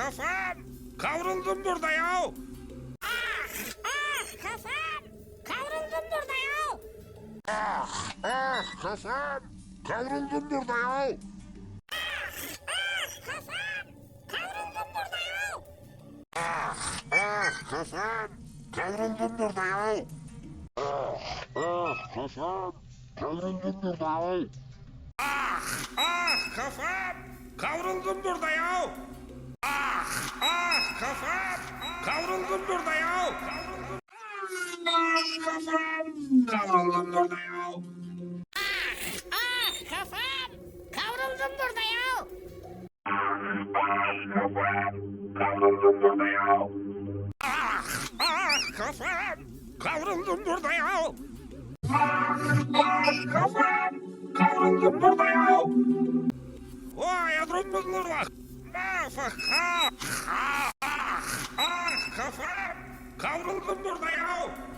kafam. Kavruldum burada ya. Kafam! Kavruldum burada ya! Kafam. Kavruldum burada ya. Kafam! Kavruldum burada ya! Kafam. Kavruldum burada ya. Kafam. Kavruldum burada ya. Kafam. Kavruldum burada ya. Kafam. Kavruldum burada ya. Kafam. Kavruldum burada ya. Kafam! Kavruldum burada ya! Kavruldum burada ya. Kafam. Kavruldum burada ya. Kafam. Kavruldum burada ya. Vay adrum bulurlar. Kafam. Kavruldum burada ya.